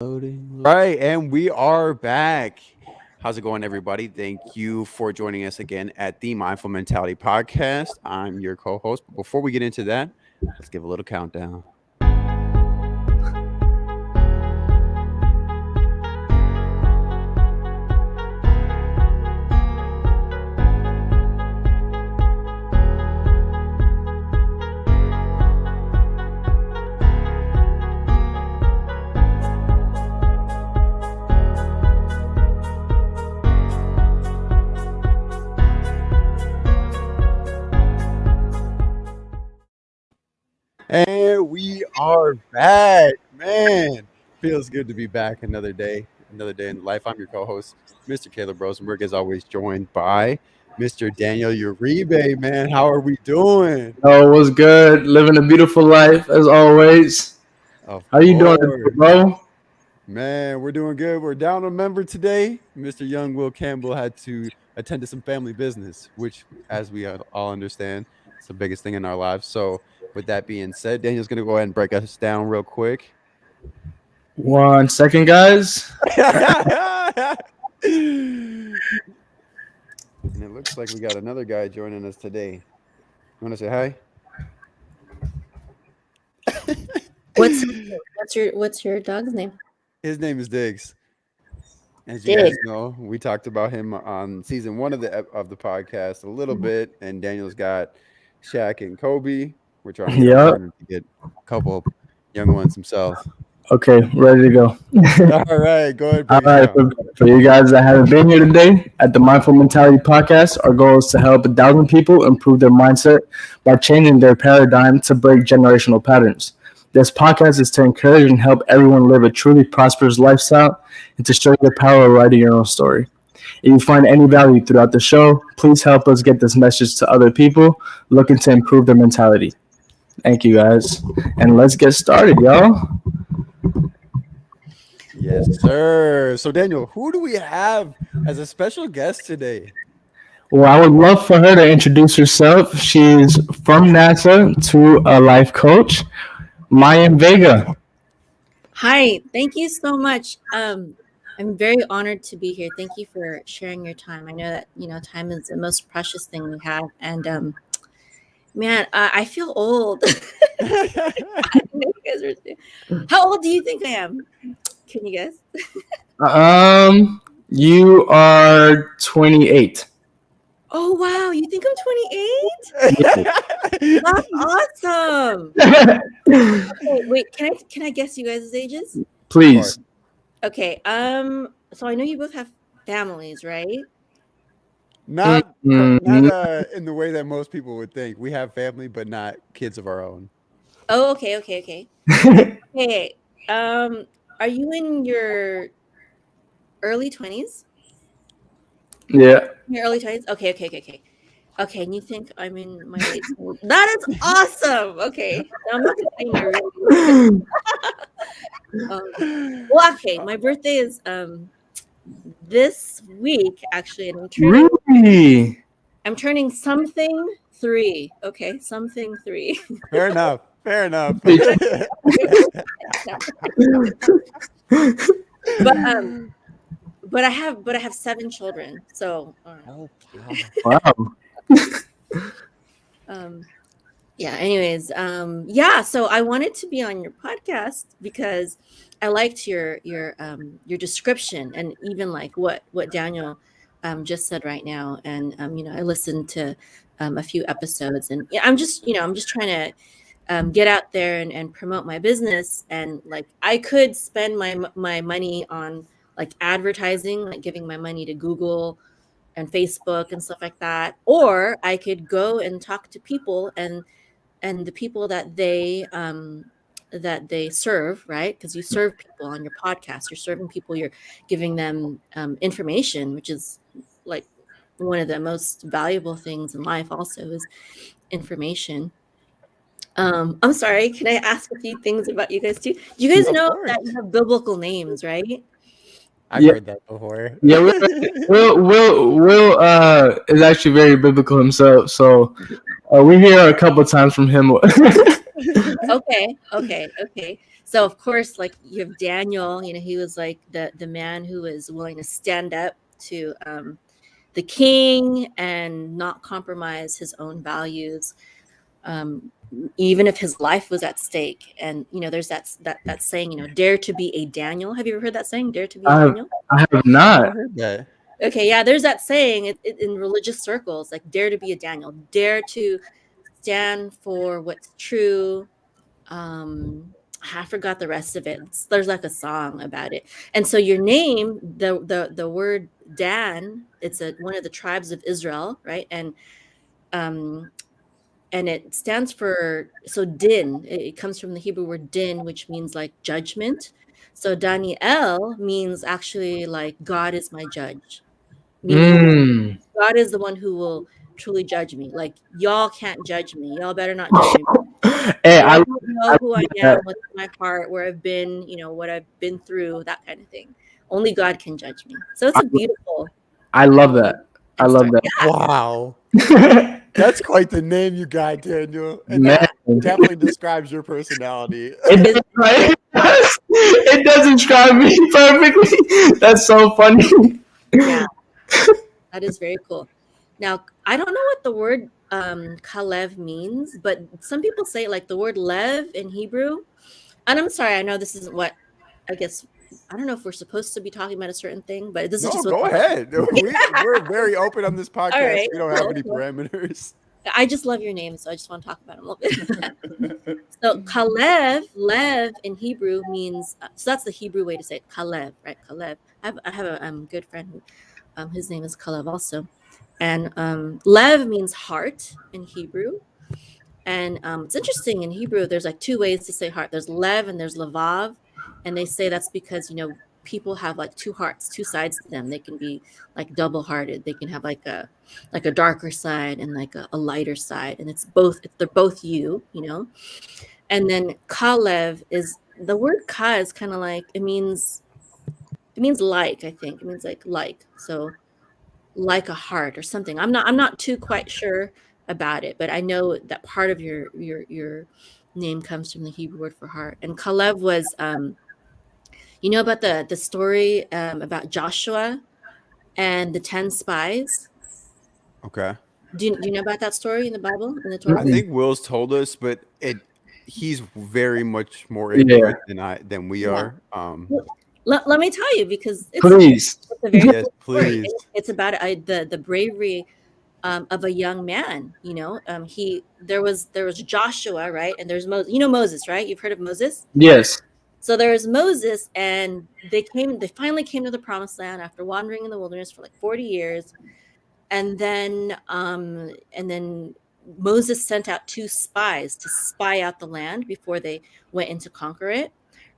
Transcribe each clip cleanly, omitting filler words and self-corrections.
Loading. Right, and we are back. How's it going, everybody? Thank you for joining us again at the Mindful Mentality Podcast. I'm your co-host. But before we get into that, let's give a little countdown. And we are back, man. Feels good to be back another day in life. I'm your co-host, Mr. Caleb Rosenberg, as always, joined by Mr. Daniel Uribe. Man, how are we doing? Oh, what's good? Living a beautiful life as always. Of How you doing, course. bro? Man, we're doing good. We're down a member today. Mr. Young Will Campbell had to attend to some family business, which, as we all understand, is the biggest thing in our lives. So, with that being said, Daniel's going to go ahead and break us down real quick. 1 second, guys. And it looks like we got another guy joining us today. You want to say hi? What's your dog's name? His name is Diggs. As you guys know, we talked about him on season 1 of the podcast a little bit, and Daniel's got Shaq and Kobe. We're trying to get a couple young ones himself. Okay, ready to go. All right, go ahead. All right, for you guys that haven't been here today at the Mindful Mentality Podcast, our goal is to help 1,000 people improve their mindset by changing their paradigm to break generational patterns. This podcast is to encourage and help everyone live a truly prosperous lifestyle and to show you the power of writing your own story. If you find any value throughout the show, please help us get this message to other people looking to improve their mentality. Thank you, guys. And let's get started, y'all. Yes, sir. So, Daniel, who do we have as a special guest today? Well, I would love for her to introduce herself. She's from NASA to a life coach, Mayim Vega. Hi, thank you so much. I'm very honored to be here. Thank you for sharing your time. I know that time is the most precious thing we have, and man, I feel old. I know you guys are. How old do you think I am? Can you guess? You are 28. Oh wow, you think I'm 28? That's awesome. Okay, wait, can I guess you guys' ages? Please. Okay. So I know you both have families, right? Not in the way that most people would think. We have family, but not kids of our own. Oh, okay. Okay. Are you in your early 20s? Yeah. Your early 20s? Okay. Okay, and you think I'm in my late 20s? That is awesome. Okay. Now I'm not gonna say my really. Well, okay. My birthday is this week actually, and I'm turning something 3. Okay, something 3. Fair enough. But I have 7 children. So Wow. Yeah, anyways, so I wanted to be on your podcast because I liked your description, and even like what Daniel just said right now, and I listened to a few episodes, and I'm just trying to get out there and promote my business, and like I could spend my money on like advertising, like giving my money to Google and Facebook and stuff like that, or I could go and talk to people and the people that they serve, right? Because you serve people on your podcast, you're serving people, you're giving them information, which is like one of the most valuable things in life also is information. I'm sorry, can I ask a few things about you guys too? You guys know that you have biblical names, right? I've heard that before. Yeah, Will is actually very biblical himself, so we hear a couple of times from him. Okay. So of course, like you have Daniel, he was like the man who was willing to stand up to the king and not compromise his own values, even if his life was at stake. And there's that saying, dare to be a Daniel. Have you ever heard that saying, dare to be a I have, Daniel? I have I not. heard that. Okay, yeah, there's that saying in religious circles, like dare to be a Daniel, dare to stand for what's true. I forgot the rest of it. There's like a song about it. And so your name, the word Dan, it's one of the tribes of Israel, right? Um and it stands for, so din, it comes from the Hebrew word din, which means like judgment. So Daniel means actually like God is my judge, meaning Mm. God is the one who will truly judge me. Like y'all can't judge me. Y'all better not judge me. Hey, Y'all I don't know who I love am, that. what's in my heart, where I've been, what I've been through, that kind of thing. Only God can judge me. So it's I, a beautiful I love that. I love story. Wow. that. That's quite the name you got, Daniel. And Man, that definitely describes your personality. it Is does, right? It does describe me perfectly. That's so funny. yeah, that is very cool. Now, I don't know what the word kalev means, but some people say like the word lev in Hebrew. And I'm sorry, I know this isn't what I guess, I don't know if we're supposed to be talking about a certain thing, but this is No, just what go the ahead. We're very open on this all podcast. right, We don't have cool, any cool. parameters. I just love your name, so I just want to talk about him a little bit. So Kalev, lev in Hebrew means, so that's the Hebrew way to say it, Kalev, right? Kalev. I have a good friend who, his name is Kalev also, and lev means heart in Hebrew. And it's interesting in Hebrew, there's like two ways to say heart. There's lev and there's lavav. And they say that's because, people have like two hearts, two sides to them. They can be like double hearted. They can have like a darker side and like a lighter side. And it's both, they're both you. And then kalev is the word ka is kind of like, it means like, I think. It means like. So like a heart or something. I'm not too quite sure about it, but I know that part of your name comes from the Hebrew word for heart. And Kalev was about the story about Joshua and the 10 spies. Okay. Do you know about that story in the Bible, in the I Torah? Mm-mm. think Will's told us, but he's very much more into Yeah, it than we Yeah. are. Well, let me tell you, because please. it's a very Yes, cool story. please. It's about the bravery of a young man. There was Joshua, right? And there's Moses. Moses, right? You've heard of Moses. Yes. So there's Moses, and they finally came to the promised land after wandering in the wilderness for like 40 years. And then Moses sent out two spies to spy out the land before they went in to conquer it,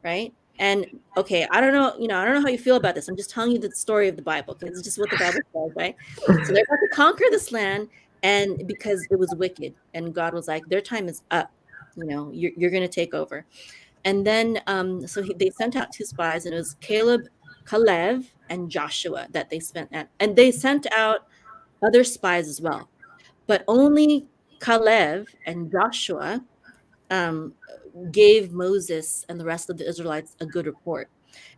right? And okay, I don't know how you feel about this. I'm just telling you the story of the Bible, because it's just what the Bible says, right? So they're about to conquer this land, and because it was wicked, and God was like, their time is up. You're going to take over. And then so they sent out two spies, and it was Caleb, and Joshua that they spent at, and they sent out other spies as well, but only Caleb and Joshua um, gave Moses and the rest of the Israelites a good report.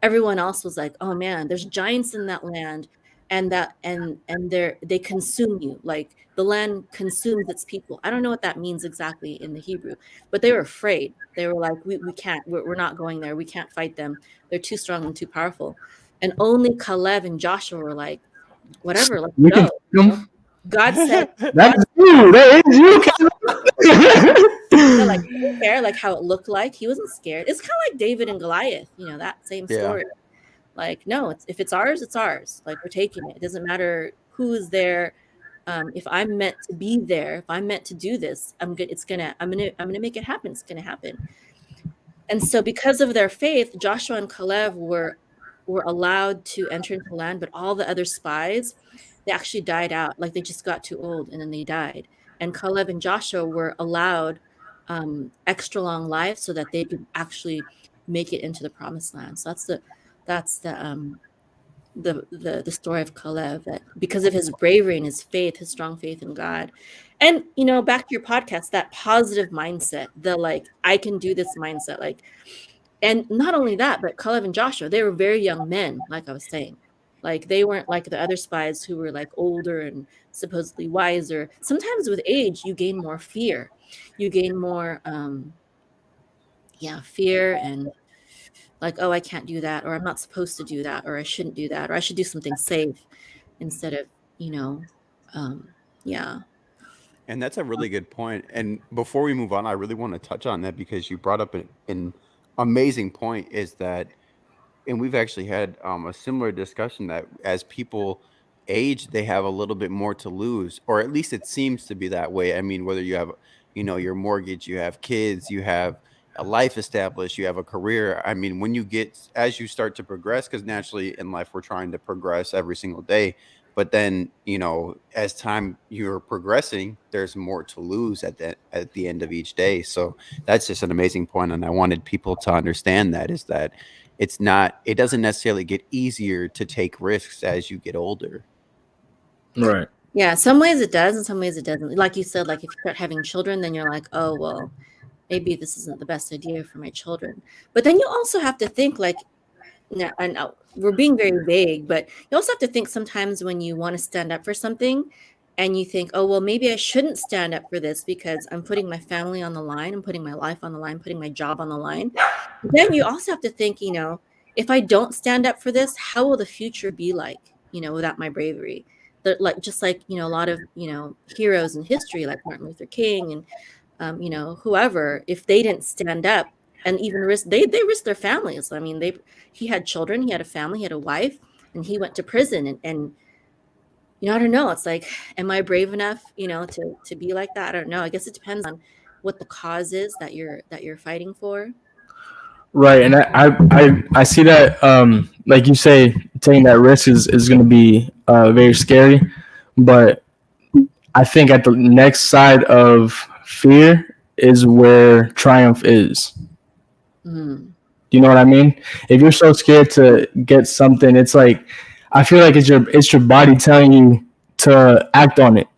Everyone else was like, "Oh man, there's giants in that land, and they consume you. Like the land consumes its people." I don't know what that means exactly in the Hebrew, but they were afraid. They were like, "We can't. We're not going there. We can't fight them. They're too strong and too powerful." And only Caleb and Joshua were like, "Whatever, let's You can go." see them. God said, God, That's you. That is you. like, he didn't care like how it looked like. He wasn't scared. It's kind of like David and Goliath, that same Yeah. story. Like, no, if it's ours, it's ours. Like, we're taking it. It doesn't matter who is there. If I'm meant to be there, if I'm meant to do this, I'm gonna make it happen. It's gonna happen. And so because of their faith, Joshua and Caleb were allowed to enter into the land, but all the other spies, they actually died out. Like they just got too old and then they died. And Caleb and Joshua were allowed extra long life so that they could actually make it into the promised land. So that's the story of Caleb, that because of his bravery and his faith, his strong faith in God. And back to your podcast, that positive mindset, the like I can do this mindset, like And not only that, but Caleb and Joshua, they were very young men, like I was saying. Like they weren't like the other spies who were like older and supposedly wiser. Sometimes with age, you gain more fear. You gain more fear and like, oh, I can't do that, or I'm not supposed to do that, or I shouldn't do that, or I should do something safe instead of, yeah. And that's a really good point. And before we move on, I really want to touch on that because you brought up an amazing point is that, and we've actually had a similar discussion that as people age, they have a little bit more to lose, or at least it seems to be that way. I mean, whether you have, your mortgage, you have kids, you have a life established, you have a career. I mean, when you get, as you start to progress, because naturally in life, we're trying to progress every single day. But then, as time you're progressing, there's more to lose at the end of each day. So that's just an amazing point, and I wanted people to understand that is that it doesn't necessarily get easier to take risks as you get older. Right. Yeah, some ways it does, and some ways it doesn't. Like you said, like if you start having children, then you're like, oh, well, maybe this isn't the best idea for my children. But then you also have to think like, and we're being very vague, but you also have to think sometimes when you want to stand up for something and you think, oh, well, maybe I shouldn't stand up for this because I'm putting my family on the line, I'm putting my life on the line, putting my job on the line. But then you also have to think, if I don't stand up for this, how will the future be like, without my bravery? Like just like, a lot of, heroes in history like Martin Luther King and, whoever, if they didn't stand up and even risk, they risked their families. I mean, he had children, he had a family, he had a wife, and he went to prison. And I don't know. It's like, am I brave enough, to be like that? I don't know. I guess it depends on what the cause is that you're fighting for. Right, and I see that like you say, taking that risk is going to be very scary, but I think at the next side of fear is where triumph is. Mm. You know what I mean? If you're so scared to get something, it's like I feel like it's your body telling you to act on it.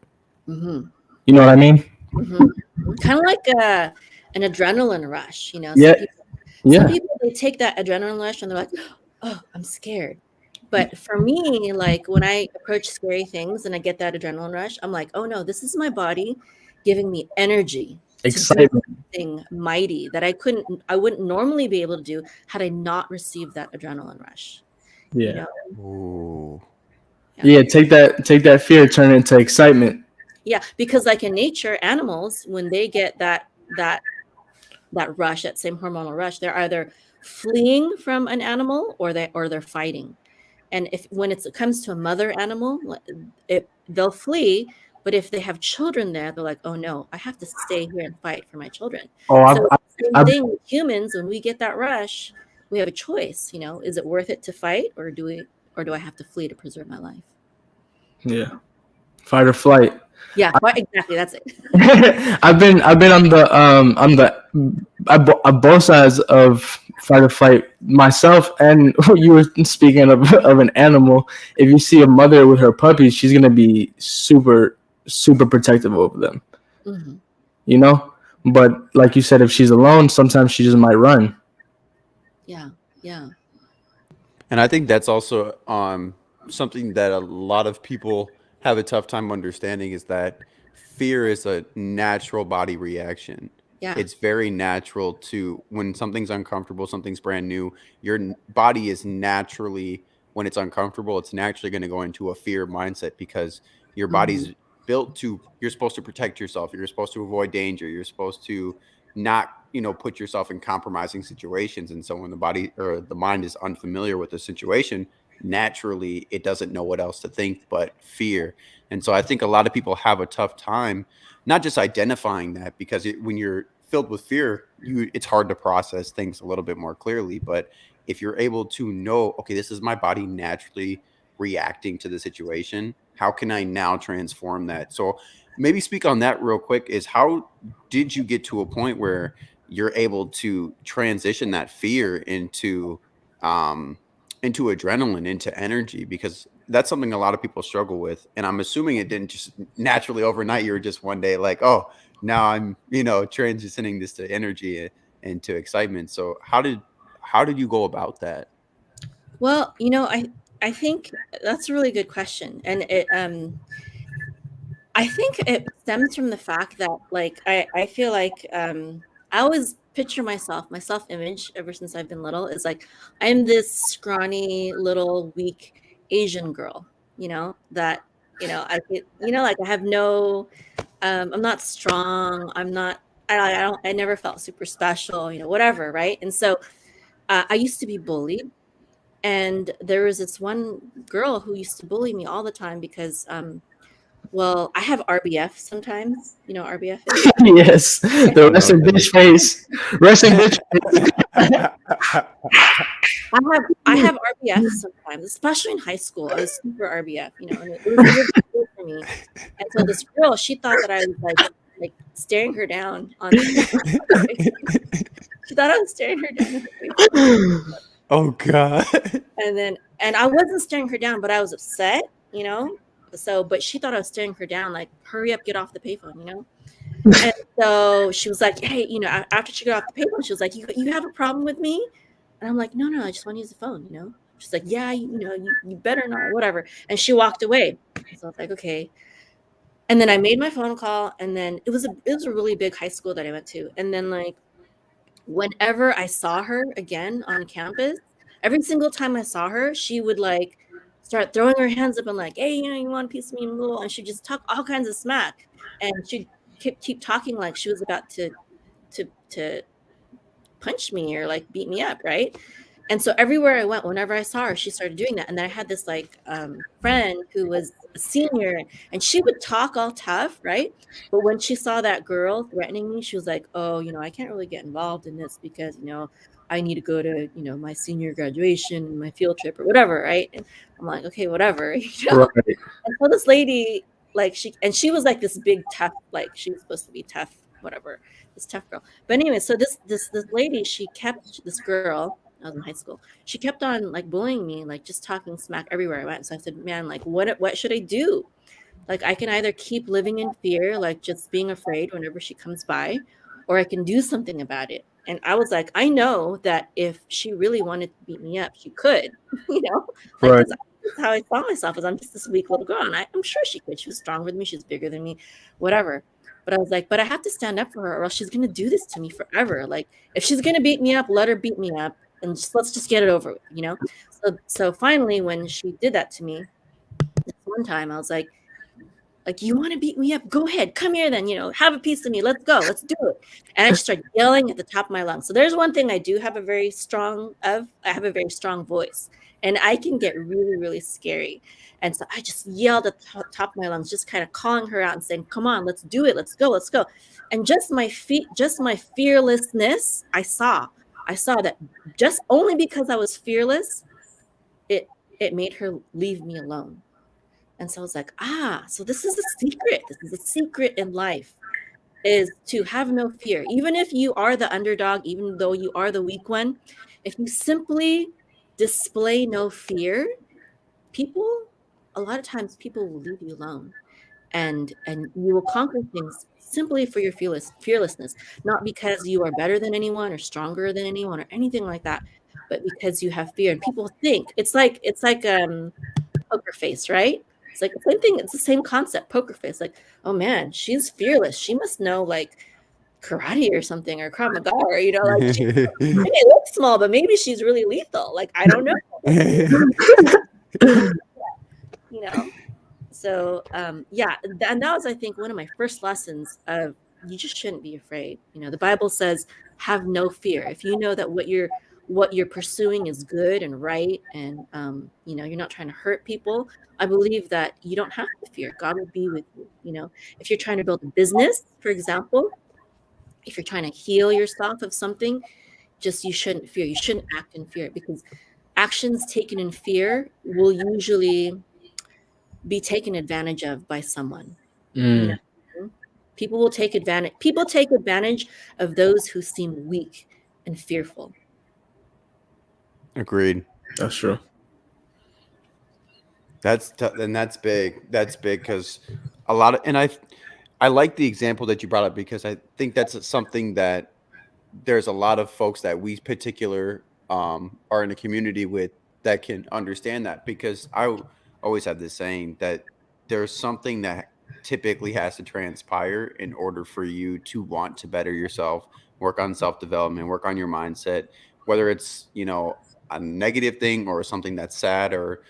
Mm-hmm. You know what I mean? Mm-hmm. Kind of like an adrenaline rush. Yeah. Some people they take that adrenaline rush and they're like, oh, I'm scared. But for me, like when I approach scary things and I get that adrenaline rush, I'm like, oh no, this is my body giving me energy to do Excitement. something mighty that I wouldn't normally be able to do had I not received that adrenaline rush. Yeah. Ooh. Yeah. Take that fear, turn it into excitement. Yeah, because like in nature, animals, when they get that rush, that same hormonal rush, they're either fleeing from an animal or they're fighting. And when it comes to a mother animal, they'll flee. But if they have children there, they're like, oh no, I have to stay here and fight for my children. Oh, So same thing with humans. When we get that rush, we have a choice. Is it worth it to fight, or do I have to flee to preserve my life? yeah. Fight or flight. Yeah, exactly. That's it. I've been on both sides of fight or flight myself, and you were speaking of an animal. If you see a mother with her puppies, she's gonna be super protective over them. Mm-hmm. But like you said, if she's alone, sometimes she just might run. Yeah. And I think that's also something that a lot of people have a tough time understanding is that fear is a natural body reaction. Yeah. It's very natural to when something's uncomfortable, something's brand new, your body is naturally, when it's uncomfortable, it's naturally going to go into a fear mindset because your body's built to, you're supposed to protect yourself. You're supposed to avoid danger. You're supposed to not, put yourself in compromising situations. And so when the body or the mind is unfamiliar with the situation, naturally it doesn't know what else to think but fear. And so I think a lot of people have a tough time not just identifying that because when you're filled with fear, it's hard to process things a little bit more clearly. But if you're able to know, okay, this is my body naturally reacting to the situation, how can I now transform that? So maybe speak on that real quick, is how did you get to a point where you're able to transition that fear into adrenaline, into energy? Because that's something a lot of people struggle with. And I'm assuming it didn't just naturally overnight. You were just one day like, oh, now I'm, transitioning this to energy and to excitement. So how how did you go about that? Well, I think that's a really good question, and I think it stems from the fact that, like, I feel like I always picture my self image ever since I've been little is like I'm this scrawny little weak Asian girl, that I get, like I have no I'm not strong, I don't I never felt super special, whatever, right? And so I used to be bullied, and there was this one girl who used to bully me all the time because well, I have RBF sometimes. You know what RBF is? Yes, I the don't know resting what bitch face, resting bitch. I have RBF sometimes, especially in high school. I was super RBF, and it was good for me. And so this girl, she thought that I was like staring her down on she thought I was staring her down on the payphone. Oh God. And I wasn't staring her down, but I was upset, So, but she thought I was staring her down, like, hurry up, get off the payphone. And so she was like, hey, after she got off the payphone, she was like, you have a problem with me? And I'm like, no, I just want to use the phone. She's like, yeah, you better not, whatever. And she walked away. So I was like, okay. And then I made my phone call, and then it was a really big high school that I went to. And then, like, whenever I saw her again on campus, every single time I saw her, she would like start throwing her hands up and like, hey, you want a piece of me? And she'd just talk all kinds of smack. And she'd keep talking like she was about to punch me or like beat me up, right? And so everywhere I went, whenever I saw her, she started doing that. And then I had this like friend who was a senior, and she would talk all tough, right? But when she saw that girl threatening me, she was like, oh, I can't really get involved in this because, I need to go to, my senior graduation, my field trip or whatever, right? And I'm like, okay, whatever. Right. And so this lady, like she was like this big tough, like she was supposed to be tough, whatever, this tough girl. But anyway, so this lady, this girl, I was in high school, she kept on like bullying me, like just talking smack everywhere I went. So I said, man, like what should I do? Like I can either keep living in fear, like just being afraid whenever she comes by, or I can do something about it. And I was like, I know that if she really wanted to beat me up, she could, like, Right. because that's how I saw myself, as I'm just this weak little girl. And I'm sure she could. She was stronger than me. She's bigger than me, whatever. But I was like, but I have to stand up for her, or else she's going to do this to me forever. Like, if she's going to beat me up, let her beat me up, and let's just get it over with. So finally, when she did that to me, this one time, I was like, you want to beat me up? Go ahead. Come here then, have a piece of me. Let's go. Let's do it. And I just started yelling at the top of my lungs. So there's one thing I do have I have a very strong voice, and I can get really, really scary. And so I just yelled at the top of my lungs, just kind of calling her out and saying, come on, let's do it. Let's go. Let's go. And just my fearlessness, I saw that just only because I was fearless, it made her leave me alone. And so I was like, so this is a secret. This is a secret in life, is to have no fear. Even if you are the underdog, even though you are the weak one, if you simply display no fear, a lot of times people will leave you alone, and you will conquer things simply for your fearlessness, not because you are better than anyone or stronger than anyone or anything like that, but because you have fear. And people think it's like poker face, right? It's like the same thing. It's the same concept, poker face. Like, oh man, she's fearless. She must know like karate or something, or Krav Maga, or like she may look small, but maybe she's really lethal. Like, I don't know. So yeah, and that was, I think, one of my first lessons of you just shouldn't be afraid. The Bible says, have no fear. If you know that what you're pursuing is good and right, and you're not trying to hurt people, I believe that you don't have to fear. God will be with you. If you're trying to build a business, for example, if you're trying to heal yourself of something, you shouldn't fear. You shouldn't act in fear, because actions taken in fear will usually be taken advantage of by someone. People will take advantage of those who seem weak and fearful. Agreed. That's true. That's big. That's big, because a lot of, and I like the example that you brought up, because I think that's something that there's a lot of folks that we are in a community with that can understand that, because always have this saying that there's something that typically has to transpire in order for you to want to better yourself, work on self-development, work on your mindset, whether it's, a negative thing or something that's sad, or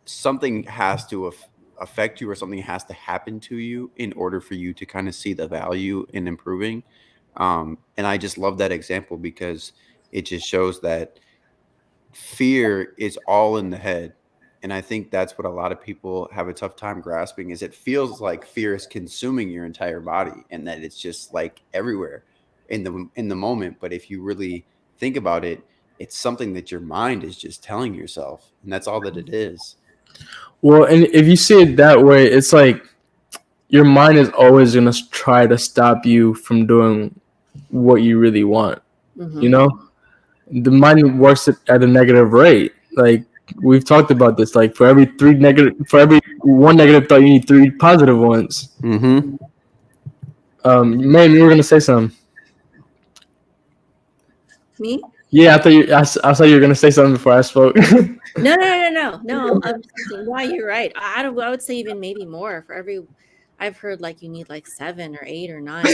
something has to affect you, or something has to happen to you in order for you to kind of see the value in improving. And I just love that example because it just shows that fear is all in the head. And I think that's what a lot of people have a tough time grasping, is it feels like fear is consuming your entire body, and that it's just like everywhere in the moment. But if you really think about it, it's something that your mind is just telling yourself, and that's all that it is. Well, and if you see it that way, it's like your mind is always going to try to stop you from doing what you really want. You know, the mind works at a negative rate. Like we've talked about this. Like for every one negative thought, you need 3 positive ones. Mm-hmm. Man, you were gonna say something. Me? Yeah, I thought you were gonna say something before I spoke. No. I'm just thinking, why you're right. I would say even maybe more for every. I've heard like you need like 7 or 8 or 9.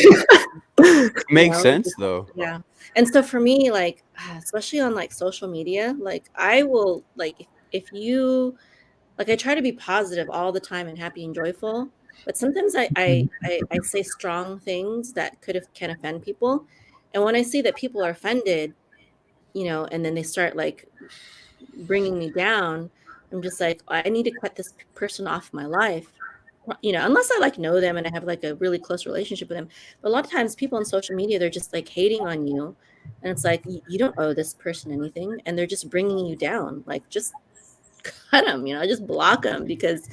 Makes sense though. Yeah. And so for me, like, especially on like social media, like I will like if you like I try to be positive all the time and happy and joyful, but sometimes I say strong things that can offend people. And when I see that people are offended, and then they start like bringing me down, I'm just like, I need to cut this person off my life. Unless I like know them and I have like a really close relationship with them. But a lot of times people on social media, they're just like hating on you. And it's like, you don't owe this person anything. And they're just bringing you down. Like, just cut them, just block them, because,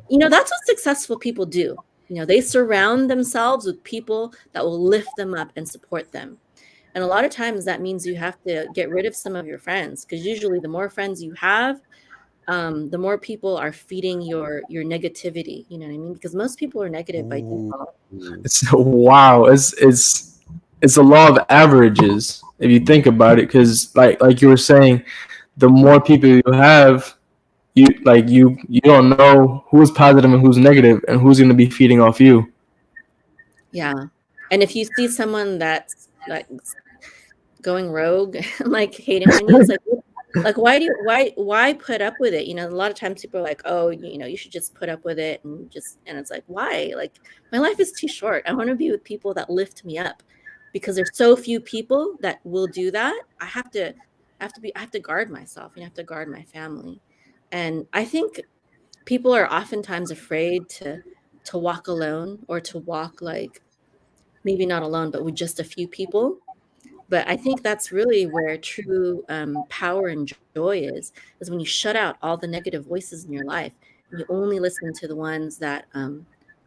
that's what successful people do. They surround themselves with people that will lift them up and support them. And a lot of times that means you have to get rid of some of your friends, because usually the more friends you have, the more people are feeding your negativity. You know what I mean? Because most people are negative by default. Wow, it's a law of averages if you think about it. Because like you were saying, the more people you have, you don't know who's positive and who's negative, and who's going to be feeding off you. Yeah, and if you see someone that's like going rogue, like hating on you, it's like why put up with it? A lot of times people are like, oh, you should just put up with it, and it's like, why? Like, my life is too short. I want to be with people that lift me up, because there's so few people that will do that. I have to guard myself, and I have to guard my family. And I think people are oftentimes afraid to walk alone, or to walk like, maybe not alone, but with just a few people. But I think that's really where true power and joy is when you shut out all the negative voices in your life, and you only listen to the ones that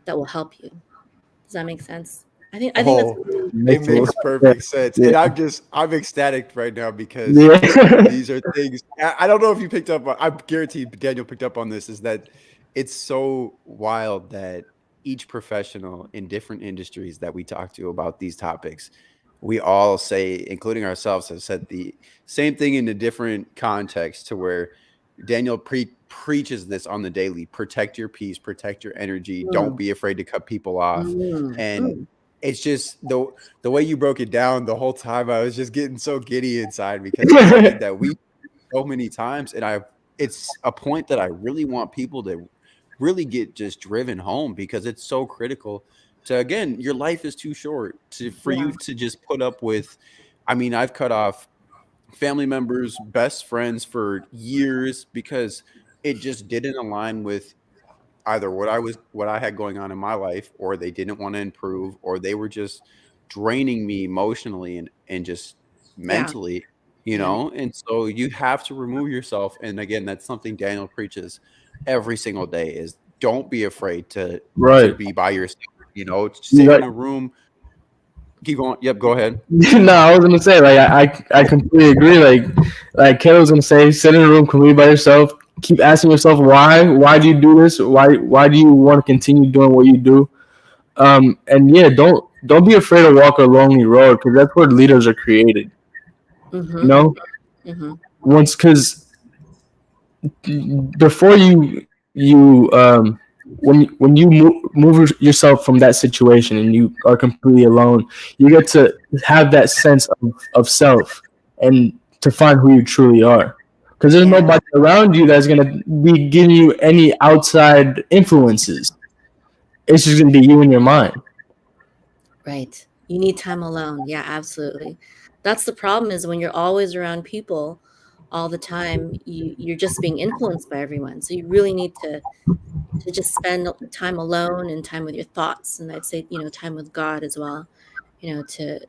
will help you. Does that make sense? I think that's It makes perfect sense. And I'm ecstatic right now, because these are things I don't know if you picked up on. I guarantee Daniel picked up on this, is that it's so wild that each professional in different industries that we talk to about these topics, we all say, including ourselves, have said the same thing in a different context, to where Daniel preaches this on the daily: protect your peace, protect your energy, don't be afraid to cut people off. And it's just the way you broke it down the whole time, I was just getting so giddy inside, because it's something that we so many times, and it's a point that I really want people to really get just driven home, because it's so critical to, again, your life is too short for you to just put up with. I mean, I've cut off family members, best friends for years, because it just didn't align with either what I had going on in my life, or they didn't want to improve, or they were just draining me emotionally and just mentally, And so you have to remove yourself. And again, that's something Daniel preaches every single day: is don't be afraid to be by yourself. Sit in a room. Keep going. Yep, go ahead. No, I was gonna say, like, I completely agree. Like Kayla was gonna say, sit in a room completely by yourself. Keep asking yourself why. Why do you do this? Why do you want to continue doing what you do? And yeah, don't be afraid to walk a lonely road, because that's where leaders are created. Mm-hmm. Once, because before when you move yourself from that situation and you are completely alone, you get to have that sense of self and to find who you truly are. Because there's Yeah. nobody around you that's gonna be giving you any outside influences. It's just gonna be you and your mind. Right. You need time alone. Yeah, absolutely. That's the problem is when you're always around people all the time, you're just being influenced by everyone. So you really need to just spend time alone and time with your thoughts. And I'd say, time with God as well, to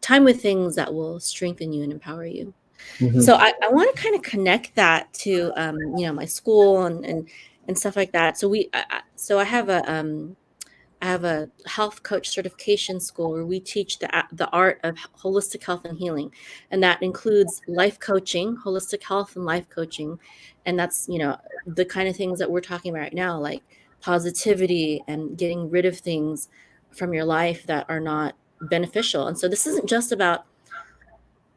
time with things that will strengthen you and empower you. Mm-hmm. So I want to kind of connect that to, my school and stuff like that. So so I have a health coach certification school where we teach the art of holistic health and healing. And that includes life coaching, holistic health and life coaching. And that's, the kind of things that we're talking about right now, like positivity and getting rid of things from your life that are not beneficial. And so this isn't just about,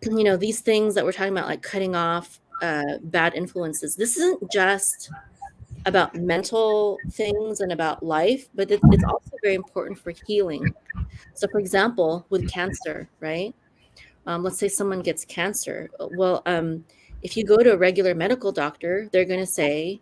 these things that we're talking about, like cutting off bad influences. This isn't just about mental things and about life, but it's also very important for healing. So, for example, with cancer, right? Let's say someone gets cancer. Well, if you go to a regular medical doctor, they're going to say,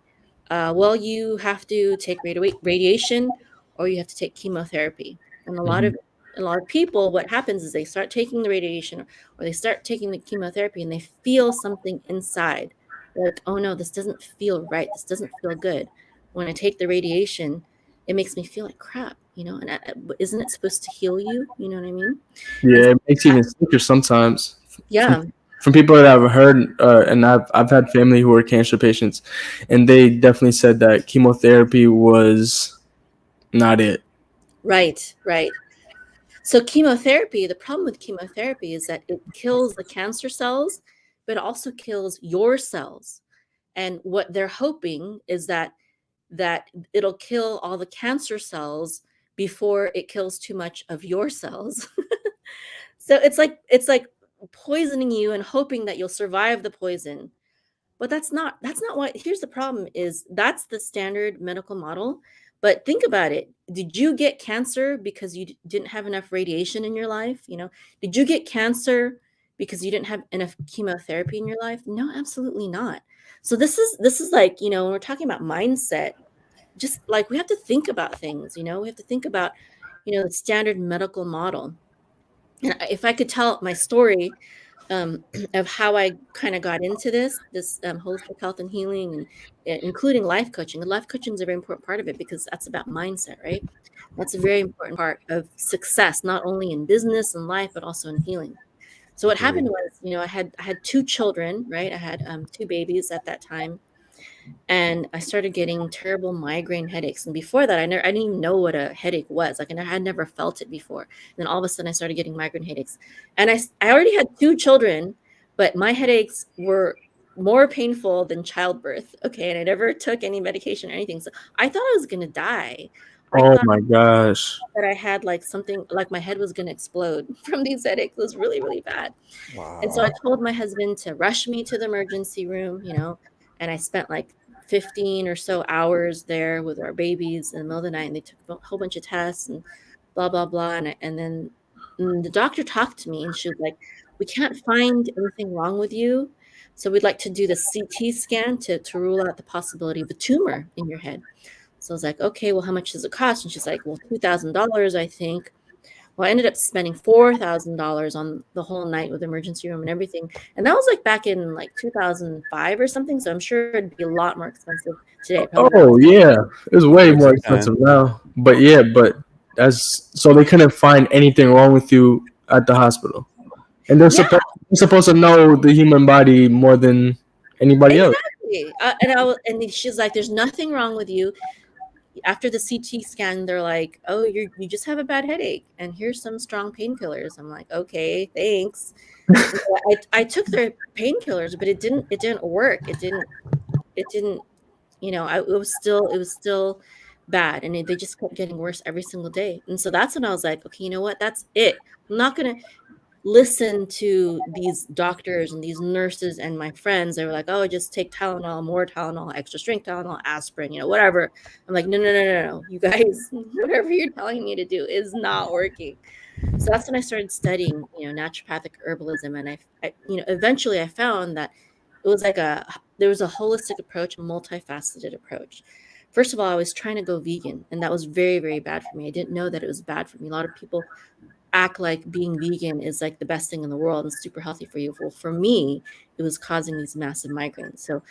well, you have to take radiation or you have to take chemotherapy. And Mm-hmm. a lot of people, what happens is they start taking the radiation or they start taking the chemotherapy and they feel something inside. They're like, oh no, this doesn't feel right. This doesn't feel good. When I take the radiation, it makes me feel like crap, and isn't it supposed to heal you? You know what I mean? And Yeah, it makes you even sicker sometimes. From yeah, from people that I've heard, and I've had family who are cancer patients, and they definitely said that chemotherapy was not it. right, right. So chemotherapy, the problem with chemotherapy is that it kills the cancer cells, but it also kills your cells. And what they're hoping is that it'll kill all the cancer cells before it kills too much of your cells. So it's like poisoning you and hoping that you'll survive the poison. But that's not what here's the problem is that's the standard medical model. But think about it. Did you get cancer because you didn't have enough radiation in your life? Did you get cancer because you didn't have enough chemotherapy in your life? No, absolutely not. So this is like, when we're talking about mindset, just like we have to think about things, we have to think about, the standard medical model. And if I could tell my story, of how I kind of got into this holistic health and healing, and including life coaching. And life coaching is a very important part of it because that's about mindset, right? That's a very important part of success, not only in business and life, but also in healing. So what happened Agreed. was, I had two children, right? I had two babies at that time, and I started getting terrible migraine headaches. And before that, I didn't even know what a headache was. Like, I had never felt it before. And then all of a sudden, I started getting migraine headaches. And I already had two children, but my headaches were more painful than childbirth. Okay, and I never took any medication or anything. So I thought I was gonna die. I Oh thought my gosh. that I had like something, like my head was gonna explode from these headaches. It was really, really bad. And so I Wow. told my husband to rush me to the emergency room, and I spent like 15 or so hours there with our babies in the middle of the night. And they took a whole bunch of tests and blah, blah, blah. And then the doctor talked to me and she was like, we can't find anything wrong with you. So we'd like to do the CT scan to rule out the possibility of a tumor in your head. So I was like, okay, well, how much does it cost? And she's like, well, $2,000, I think. Well, I ended up spending $4,000 on the whole night with the emergency room and everything. And that was like back in like 2005 or something. So I'm sure it'd be a lot more expensive today. Probably about, Oh yeah, it's Of way course more it can. expensive now. But yeah, but that's so they couldn't find anything wrong with you at the hospital, and yeah, they're supposed to know the human body more than anybody else. exactly. And she's like, there's nothing wrong with you. After the CT scan, they're like, oh, you just have a bad headache. And here's some strong painkillers. I'm like, okay, thanks. And so I took their painkillers, but it didn't work. It didn't it was still bad, and they just kept getting worse every single day. And so that's when I was like, okay, you know what, that's it. I'm not gonna listen to these doctors and these nurses and my friends. They were like, oh, just take Tylenol, more Tylenol, extra strength Tylenol, aspirin, whatever. I'm like, no, no, no, no, no. You guys, whatever you're telling me to do is not working. So that's when I started studying, naturopathic herbalism. And eventually I found that it was like there was a holistic approach, a multifaceted approach. First of all, I was trying to go vegan, and that was very, very bad for me. I didn't know that it was bad for me. A lot of people act like being vegan is like the best thing in the world and super healthy for you. Well, for me, it was causing these massive migraines. So,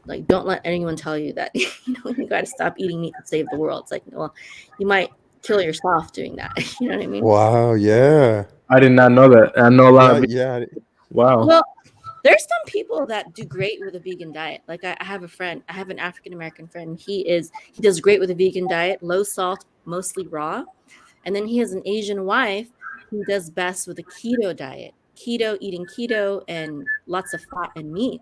like, don't let anyone tell you that you got to stop eating meat to save the world. It's like, well, you might kill yourself doing that. You know what I mean? Wow. Yeah. I did not know that. I know a lot Yeah. of. Yeah. Wow. Well, there's some people that do great with a vegan diet. Like I have a friend, I have an African American friend. He does great with a vegan diet, low salt, mostly raw. And then he has an Asian wife who does best with a keto diet, eating keto and lots of fat and meat.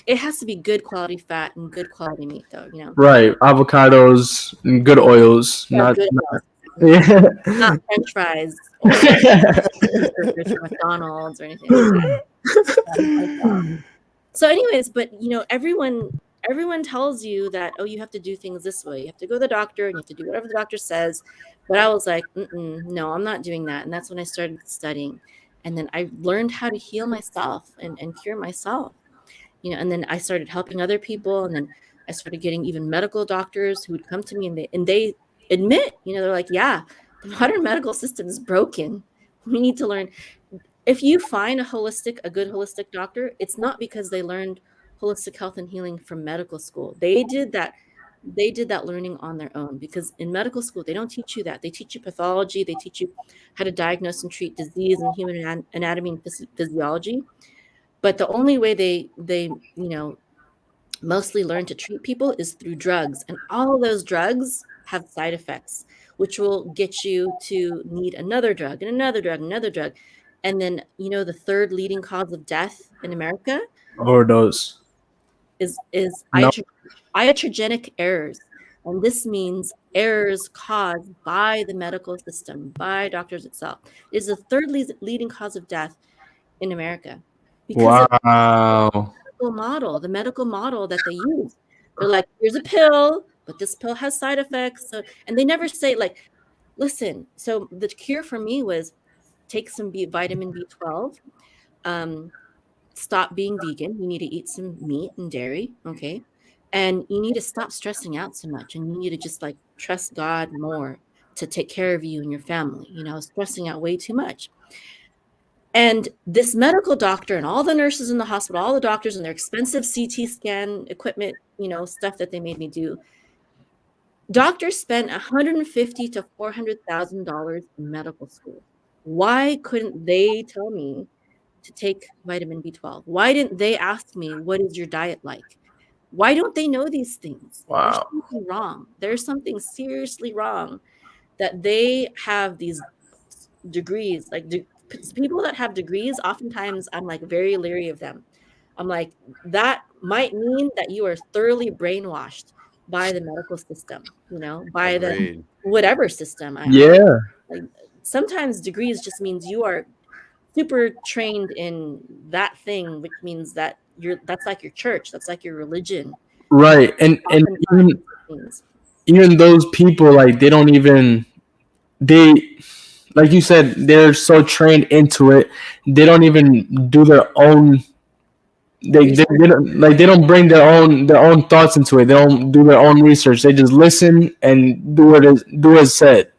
It has to be good quality fat and good quality meat, though. Right. Avocados, and good oils. Yeah, Not. good not oils. yeah. Not French fries or burgers from McDonald's or anything like that. So anyways, but everyone tells you that, oh, you have to do things this way. You have to go to the doctor and you have to do whatever the doctor says. But I was like, no, I'm not doing that. And that's when I started studying. And then I learned how to heal myself and cure myself. And then I started helping other people, and then I started getting even medical doctors who would come to me and they admit, they're like, yeah, the modern medical system is broken. We need to learn. If you find a good holistic doctor, it's not because they learned holistic health and healing from medical school. They did that learning on their own, because in medical school they don't teach you that. They teach you pathology, they teach you how to diagnose and treat disease and human anatomy and physiology. But the only way they mostly learn to treat people is through drugs, and all of those drugs have side effects, which will get you to need another drug and another drug and another drug. And then the third leading cause of death in America Overdose. is No. iatrogenic errors. And this means errors caused by the medical system, by doctors itself. It is the third leading cause of death in America because of Wow. the medical model that they use. They're like, here's a pill, but this pill has side effects. So, and they never say, like, listen. So the cure for me was take some vitamin B12, stop being vegan. You need to eat some meat and dairy, okay? And you need to stop stressing out so much, and you need to just like trust God more to take care of you and your family. Stressing out way too much. And this medical doctor and all the nurses in the hospital, all the doctors and their expensive CT scan equipment, stuff that they made me do. Doctors spent $150,000 to $400,000 in medical school. Why couldn't they tell me to take vitamin B12? Why didn't they ask me, what is your diet like? Why don't they know these things? There's Wow. something wrong. There's something seriously wrong that they have these degrees. Like people that have degrees, oftentimes I'm like very leery of them. I'm like, that might mean that you are thoroughly brainwashed by the medical system, by the Agreed. whatever system. Yeah. Like, sometimes degrees just means you are super trained in that thing, which means that that's like your church, that's like your religion. Right. And Oftentimes things. even those people, like, they don't even, they, like you said, they're so trained into it, they don't even do their own. They don't, like, they don't bring their own thoughts into it. They don't do their own research. They just listen and do as said.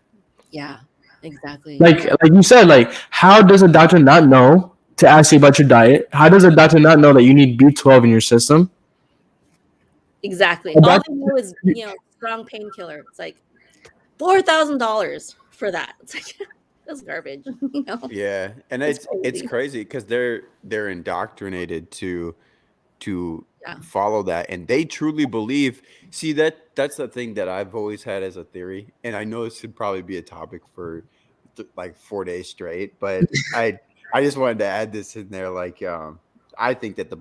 Yeah, exactly. Like you said, like, how does a doctor not know to ask you about your diet? How does a doctor not know that you need B12 in your system? Exactly. A All doctor, they know is, strong painkiller. It's like $4,000 for that. It's like that's garbage. Yeah, and It's it's crazy. crazy because they're indoctrinated to Yeah. follow that, and they truly believe. See, that's the thing that I've always had as a theory, and I know this should probably be a topic for like 4 days straight, but I just wanted to add this in there. Like, I think that the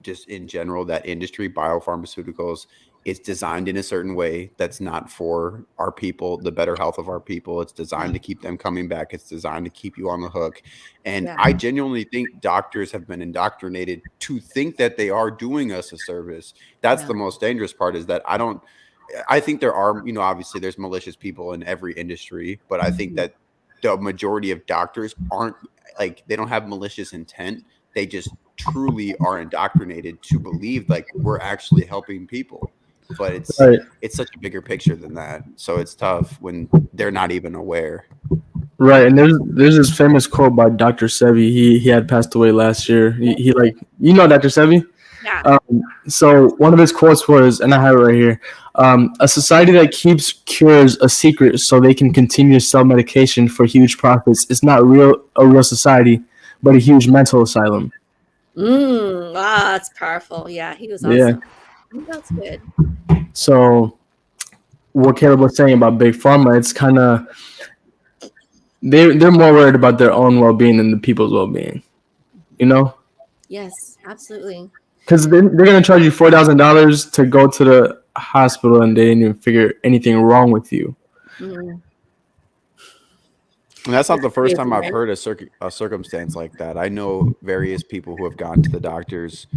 just in general, that industry, biopharmaceuticals, it's designed in a certain way that's not for our people, the better health of our people. It's designed to keep them coming back. It's designed to keep you on the hook. And Yeah. I genuinely think doctors have been indoctrinated to think that they are doing us a service. That's Yeah. the most dangerous part, is that I think there are, obviously there's malicious people in every industry, but I think that the majority of doctors aren't, like, they don't have malicious intent. They just truly are indoctrinated to believe like we're actually helping people. But Right. it's such a bigger picture than that. So it's tough when they're not even aware. Right, and there's this famous quote by Dr. Sebi. He had passed away last year. He like, Dr. Sebi. Yeah. So one of his quotes was, and I have it right here: "A society that keeps cures a secret so they can continue to sell medication for huge profits is not a real society, but a huge mental asylum." Wow, that's powerful. Yeah, he was Yeah. awesome. That's good. So what Caleb was saying about big pharma, it's kind of they're more worried about their own well being than the people's well being. You know, Yes, absolutely. because they're gonna charge you $4,000 to go to the hospital and they didn't even figure anything wrong with you. Mhm. And that's not the first time Crazy, I've right? heard a circumstance like that. I know various people who have gone to the doctors,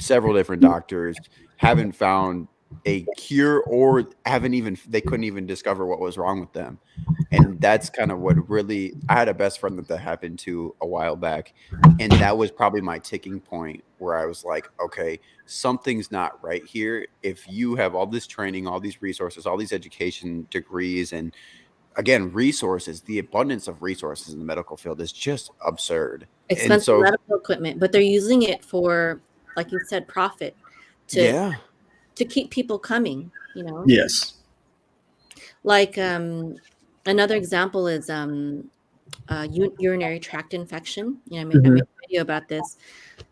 several different doctors, haven't found a cure, or they couldn't even discover what was wrong with them. And that's kind of what really, I had a best friend that happened to a while back. And that was probably my ticking point where I was like, okay, something's not right here. If you have all this training, all these resources, all these education degrees, and again, resources, the abundance of resources in the medical field is just absurd. And Expensive so, medical equipment, but they're using it for, like you said, profit to yeah, keep people coming, you know. Yes. Like another example is urinary tract infection. You know, I made a video about this.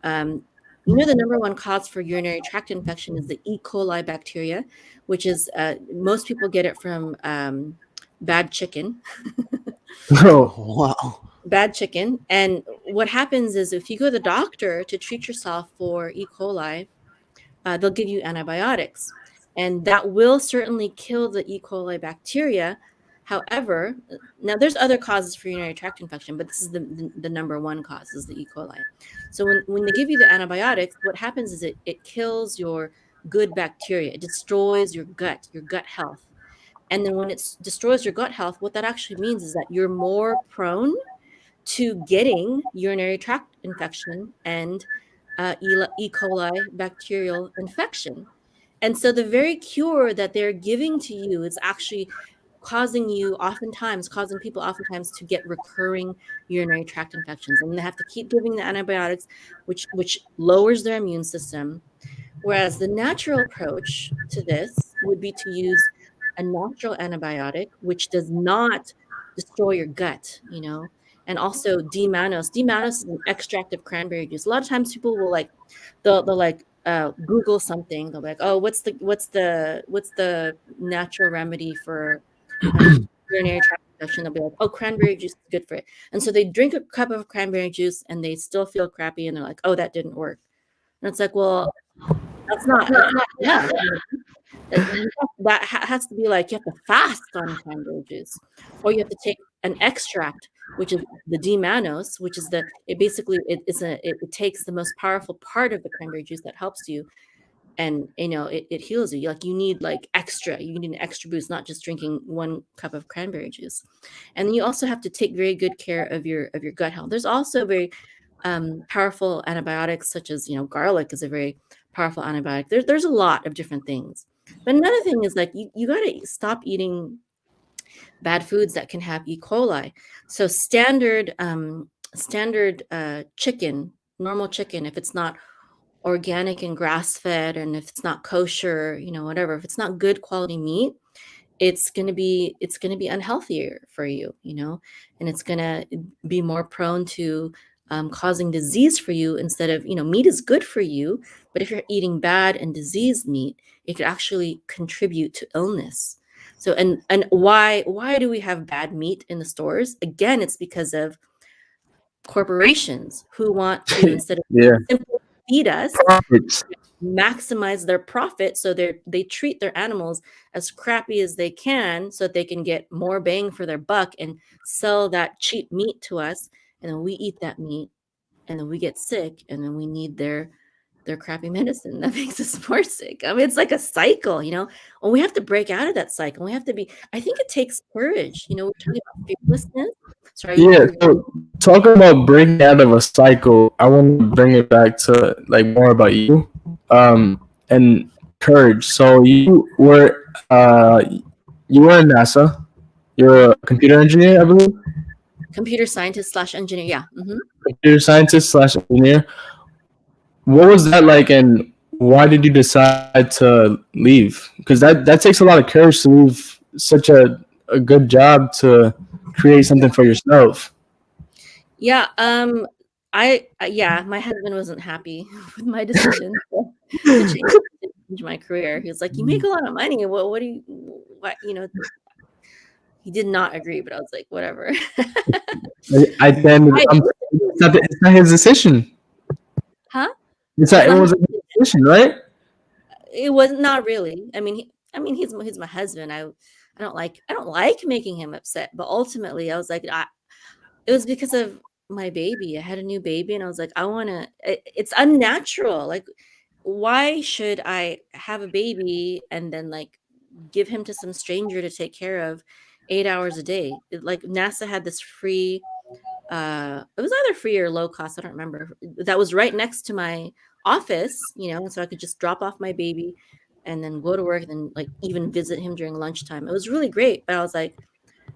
The number one cause for urinary tract infection is the E. coli bacteria, which is most people get it from bad chicken. Oh, wow. Bad chicken. And what happens is if you go to the doctor to treat yourself for E. coli, they'll give you antibiotics. And that will certainly kill the E. coli bacteria. However, now there's other causes for urinary tract infection, but this is the number one cause is the E. coli. So when they give you the antibiotics, what happens is it kills your good bacteria. It destroys your gut health. And then when it destroys your gut health, what that actually means is that you're more prone to getting urinary tract infection and E. coli bacterial infection. And so the very cure that they're giving to you is actually causing people oftentimes to get recurring urinary tract infections. And they have to keep giving the antibiotics, which lowers their immune system. Whereas the natural approach to this would be to use a natural antibiotic, which does not destroy your gut, and also D-mannose. D-mannose is an extract of cranberry juice. A lot of times people will they'll Google something. They'll be like, oh, what's the natural remedy for urinary tract infection? They'll be like, oh, cranberry juice is good for it. And so they drink a cup of cranberry juice and they still feel crappy and they're like, oh, that didn't work. And it's like, well, that's not enough. That has to be like you have to fast on cranberry juice, or you have to take an extract, which is the D-mannose, which is it takes the most powerful part of the cranberry juice that helps you, and it heals you. Like you need an extra boost, not just drinking one cup of cranberry juice. And then you also have to take very good care of your gut health. There's also very powerful antibiotics, such as garlic is a very powerful antibiotic. There's a lot of different things. But another thing is you got to stop eating bad foods that can have E. coli. So standard chicken, normal chicken, if it's not organic and grass fed, and if it's not kosher, whatever, if it's not good quality meat, it's going to be unhealthier for you, and it's going to be more prone to causing disease for you. Instead of, meat is good for you, but if you're eating bad and diseased meat, it could actually contribute to illness. So, and why do we have bad meat in the stores? Again, it's because of corporations who want to, instead of yeah. simple feed us, Profits. maximize their profit, so they treat their animals as crappy as they can so that they can get more bang for their buck and sell that cheap meat to us, and then we eat that meat, and then we get sick, and then we need their crappy medicine that makes us more sick. I mean, it's like a cycle, and we have to break out of that cycle. We have to be, I think it takes courage. We're talking about fearlessness. Sorry, Yeah. So talking about breaking out of a cycle, I want to bring it back to like more about you, and courage. So you were in NASA. You're a computer engineer, I believe. computer scientist / engineer. Yeah. Computer scientist / engineer. What was that like, and why did you decide to leave? Because that takes a lot of courage to leave such a good job to create something for yourself. Yeah. Yeah, my husband wasn't happy with my decision to change my career. He was like, "You make a lot of money. What do you, what, he did not agree, but I was like, whatever." I then it's not his decision. Huh? It's not. It wasn't his decision, right? It was not really. I mean, he's my husband. I don't like making him upset, but ultimately, I was like, it was because of my baby. I had a new baby, and I was like, I want to. It's unnatural. Like, why should I have a baby and then like give him to some stranger to take care of 8 hours a day? Like NASA had this free. It was either free or low cost. I don't remember. That was right next to my office, and so I could just drop off my baby and then go to work and then like even visit him during lunchtime. It was really great, but I was like,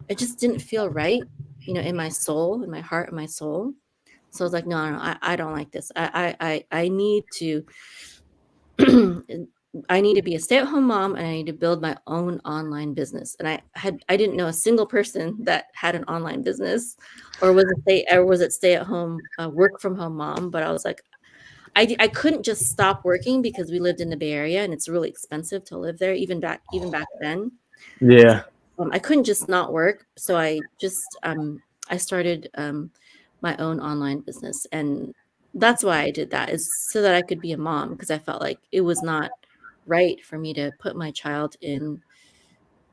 it just didn't feel right, in my soul, in my heart, and my soul. So I was like, no, I don't like this. I need to I need to be a stay-at-home mom, and I need to build my own online business. And I didn't know a single person that had an online business, or was it stay-at-home, work from home mom. But I was like, I couldn't just stop working because we lived in the Bay Area and it's really expensive to live there, even back then. Yeah. I couldn't just not work, so I started my own online business, and that's why I did that, is so that I could be a mom, because I felt like it was not right for me to put my child in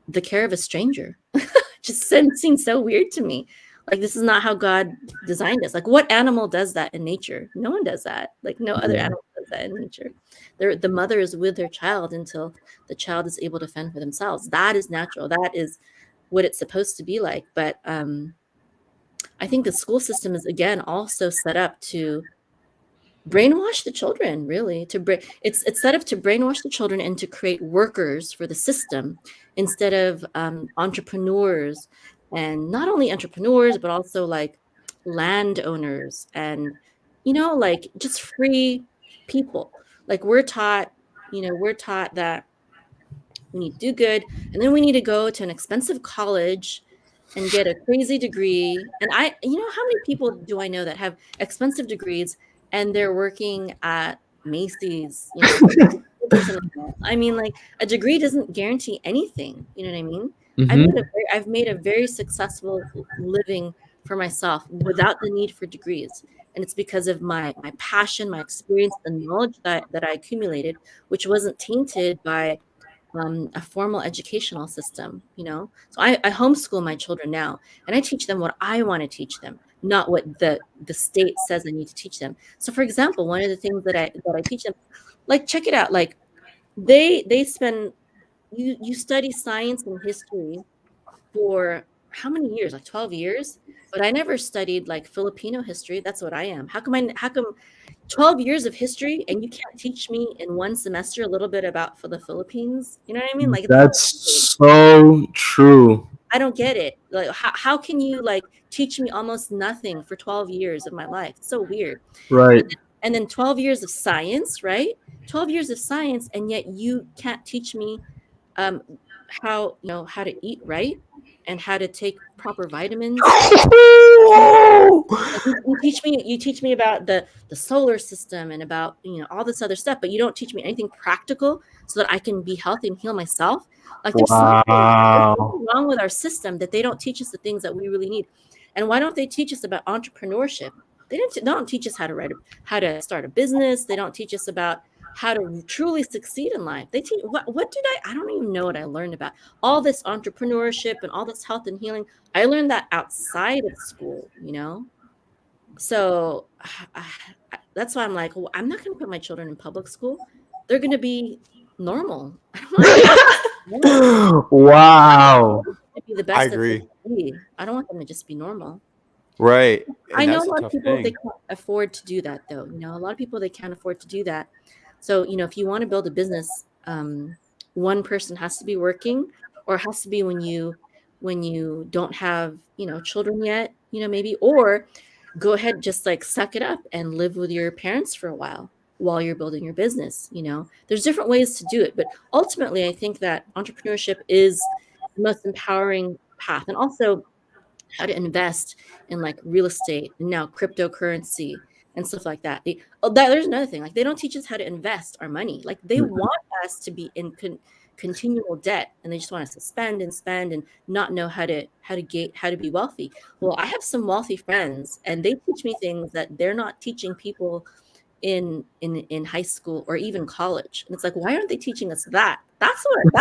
the care of a stranger. Just seemed so weird to me. Like, this is not how God designed us. Like, what animal does that in nature? No one does that. Like, no other animal does that in nature. The mother is with their child until the child is able to fend for themselves. That is natural. That is what it's supposed to be like. But I think the school system is, again, also set up to brainwash the children, really. It's set up to brainwash the children and to create workers for the system instead of entrepreneurs. And not only entrepreneurs, but also like landowners and, like just free people. Like, we're taught that we need to do good, and then we need to go to an expensive college and get a crazy degree. And how many people do I know that have expensive degrees and they're working at Macy's, I mean, like, a degree doesn't guarantee anything. You know what I mean? Mm-hmm. I've made a very successful living for myself without the need for degrees. And it's because of my passion, my experience, the knowledge that I accumulated, which wasn't tainted by a formal educational system. So I homeschool my children now, and I teach them what I want to teach them, not what the state says I need to teach them. So, for example, one of the things that I teach them, like, check it out, like, they spend, you study science and history for how many years? Like 12 years. But I never studied like Filipino history. That's what I am. How come 12 years of history and you can't teach me in one semester a little bit about for the Philippines? You know what I mean? Like, it's not, That's so true. I don't get it. Like, how can you like teach me almost nothing for 12 years of my life? It's so weird. Right. And then 12 years of science, right? 12 years of science, and yet you can't teach me um, how to eat right and how to take proper vitamins. You teach me about the solar system and about all this other stuff, but you don't teach me anything practical so that I can be healthy and heal myself. Like, there's something wrong with our system that they don't teach us the things that we really need. And why don't they teach us about entrepreneurship? They don't teach us how to start a business. They don't teach us about how to truly succeed in life. They teach what did I don't even know what I learned about all this entrepreneurship and all this health and healing. I learned that outside of school, So that's why I'm like, well, I'm not going to put my children in public school. They're going to be normal. Wow. To be the I best that they agree. can be. I don't want them to just be normal. Right. I And know that's a a lot of tough people, they thing. can't afford to do that, though. A lot of people, they can't afford to do that. So, if you want to build a business, one person has to be working, or it has to be when you don't have, children yet, maybe, or go ahead, just like suck it up and live with your parents for a while you're building your business. There's different ways to do it, but ultimately I think that entrepreneurship is the most empowering path. And also how to invest in like real estate and now cryptocurrency and stuff like that. There's another thing, like they don't teach us how to invest our money. Like they want us to be in continual debt, and they just want us to spend and spend and not know how to be wealthy. Well, I have some wealthy friends, and they teach me things that they're not teaching people in high school or even college. And it's like, why aren't they teaching us that? That's the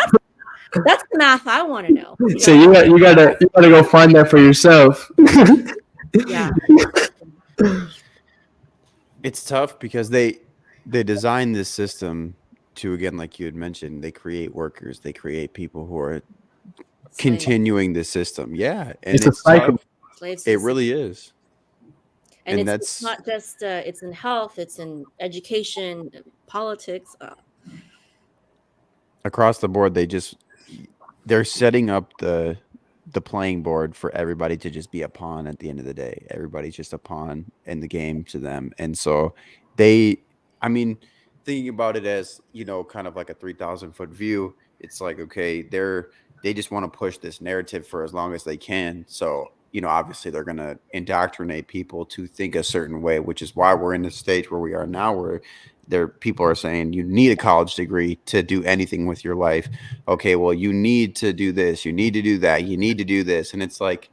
math I want to know. So you gotta go find that for yourself. Yeah. It's tough because they design this system to, again, like you had mentioned, they create workers, they create people who are continuing the system. Yeah, and It's a it's cycle. tough. Slaves to It the system. really is. And And it's that's not just it's in health, it's in education, politics. across the board. They're setting up the playing board for everybody to just be a pawn at the end of the day. Everybody's just a pawn in the game to them. And so they, I mean, thinking about it as, kind of like a 3,000-foot view, it's like, okay, they just want to push this narrative for as long as they can. So, obviously they're going to indoctrinate people to think a certain way, which is why we're in the stage where we are now, where people are saying you need a college degree to do anything with your life. Okay, well, you need to do this, you need to do that, you need to do this. And it's like,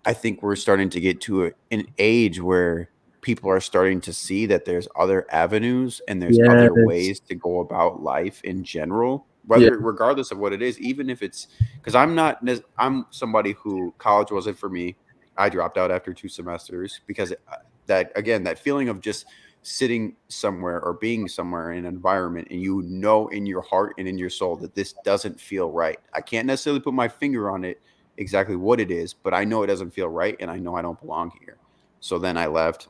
I think we're starting to get to an age where people are starting to see that there's other avenues and there's other Yes. ways to go about life in general, Yeah. regardless of what it is, even if it's, because I'm somebody who college wasn't for me. I dropped out after 2 semesters because that feeling of just sitting somewhere or being somewhere in an environment, and in your heart and in your soul that this doesn't feel right. I can't necessarily put my finger on it exactly what it is, but I know it doesn't feel right, and I know I don't belong here. So then I left.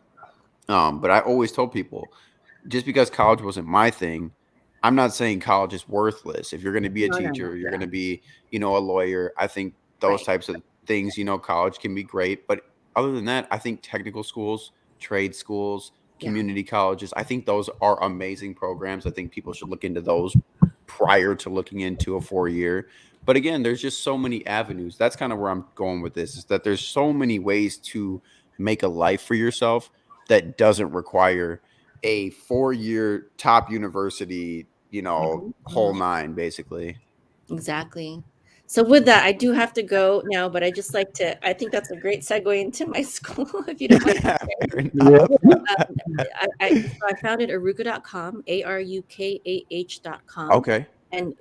But I always told people, just because college wasn't my thing, I'm not saying college is worthless. If you're going to be a No, no, no. teacher, you're going Yeah. to be, a lawyer. I think those Right. types of things, college can be great. But other than that, I think technical schools, trade schools, Yeah. community colleges, I think those are amazing programs. I think people should look into those prior to looking into a 4 year. But again, there's just so many avenues. That's kind of where I'm going with this, is that there's so many ways to make a life for yourself that doesn't require a 4 year top university, Mhm, whole mhm. nine, basically. Exactly. So with that, I do have to go now, but I just like to. I think that's a great segue into my school, if you don't mind. Fair Yeah. enough. So I founded aruka.com, ARUKAH.com. Okay. And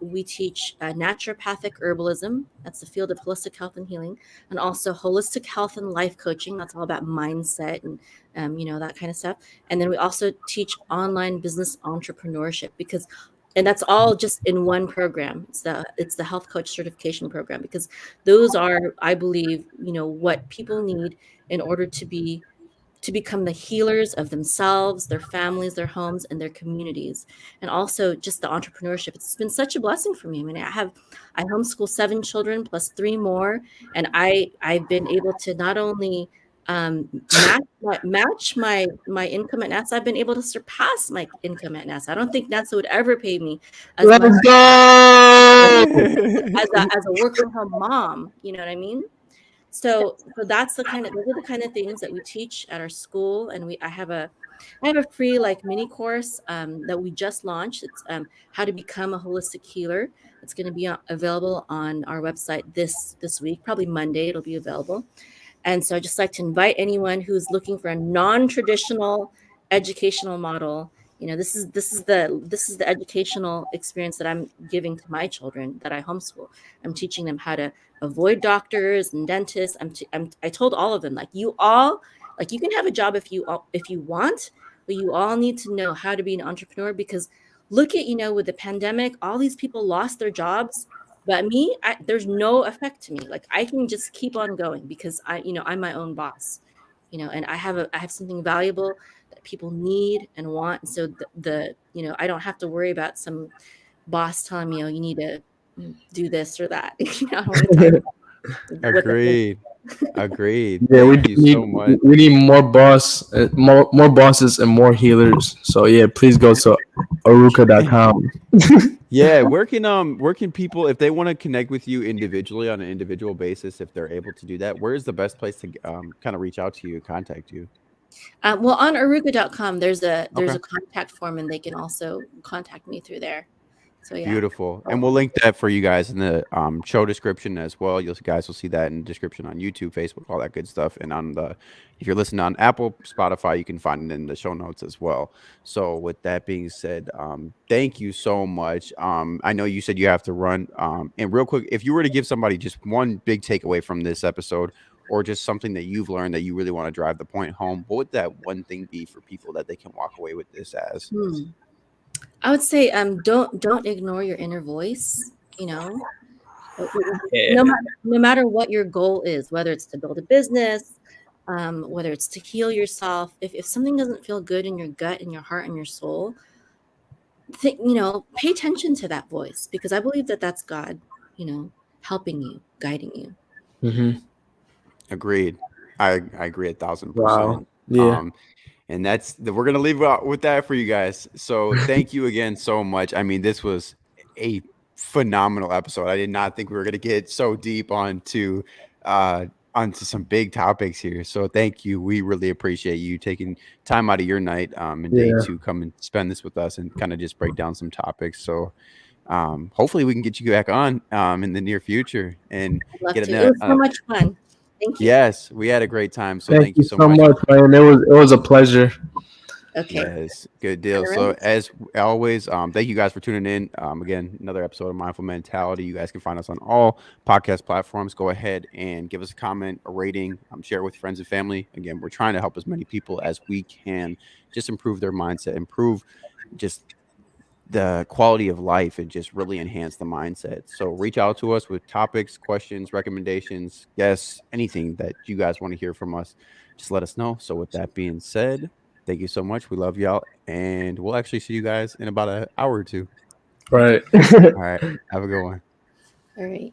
we teach naturopathic herbalism. That's the field of holistic health and healing, and also holistic health and life coaching. That's all about mindset and that kind of stuff. And then we also teach online business entrepreneurship, and that's all just in one program. It's the health coach certification program, because those are, I believe, what people need in order to become the healers of themselves, their families, their homes, and their communities. And also just the entrepreneurship. It's been such a blessing for me. I mean, I homeschool 7 children plus 3 more, and I've been able to not only match my income at NASA. I've been able to surpass my income at NASA. I don't think NASA would ever pay me as much Let's go. as a work from home mom. You know what I mean? So those are the kind of things that we teach at our school. And I have a free like mini course that we just launched. It's how to become a holistic healer. It's going to be available on our website this week, probably Monday. It'll be available. And so I just like to invite anyone who's looking for a non-traditional educational model. This is the educational experience that I'm giving to my children that I homeschool. I'm teaching them how to avoid doctors and dentists. I told all of them, like, you can have a job if you want, but you all need to know how to be an entrepreneur, because look at, with the pandemic, all these people lost their jobs, but me, there's no effect to me. Like, I can just keep on going because I'm my own boss, and I have something valuable that people need and want. And so I don't have to worry about some boss telling me, oh, you need to do this or that. I don't want to talk about what they think. Agreed. Agreed. Yeah, Thank you so much. we need more bosses and more healers. So yeah, please go to aruka.com. Yeah, where can people, if they want to connect with you individually on an individual basis, if they're able to do that, where is the best place to kind of reach out to you, contact you? Well, on aruka.com, there's a Okay. contact form, and they can also contact me through there. So yeah. Beautiful. And we'll link that for you guys in the show description as well. You guys will see that in the description on YouTube, Facebook, all that good stuff. And if you're listening on Apple, Spotify, you can find it in the show notes as well. So with that being said, thank you so much. I know you said you have to run. And real quick, if you were to give somebody just one big takeaway from this episode, or just something that you've learned that you really want to drive the point home, what would that one thing be for people that they can walk away with this as? I would say don't ignore your inner voice, no Yeah. matter what your goal is, whether it's to build a business, whether it's to heal yourself. If something doesn't feel good in your gut and your heart and your soul, pay attention to that voice, because I believe that that's God, helping you, guiding you. Mm-hmm. Agreed. I agree 1,000%. Wow. Yeah. And we're gonna leave out with that for you guys. So thank you again so much. I mean, this was a phenomenal episode. I did not think we were gonna get so deep onto some big topics here. So thank you. We really appreciate you taking time out of your night and day Yeah. to come and spend this with us and kind of just break down some topics. So hopefully we can get you back on in the near future and I'd love get to. It was so much fun. Thank you. Yes, we had a great time. So Thank thank you you so so much. much, man. It was a pleasure. Okay. Yes, good deal. All So right. as always, thank you guys for tuning in. Again, another episode of Mindful Mentality. You guys can find us on all podcast platforms. Go ahead and give us a comment, a rating, share it with friends and family. Again, we're trying to help as many people as we can just improve their mindset, improve just the quality of life, and just really enhance the mindset. So reach out to us with topics, questions, recommendations, guests, anything that you guys want to hear from us. Just let us know. So with that being said, thank you so much. We love y'all, and we'll actually see you guys in about an hour or two. Right. All right. Have a good one. All right.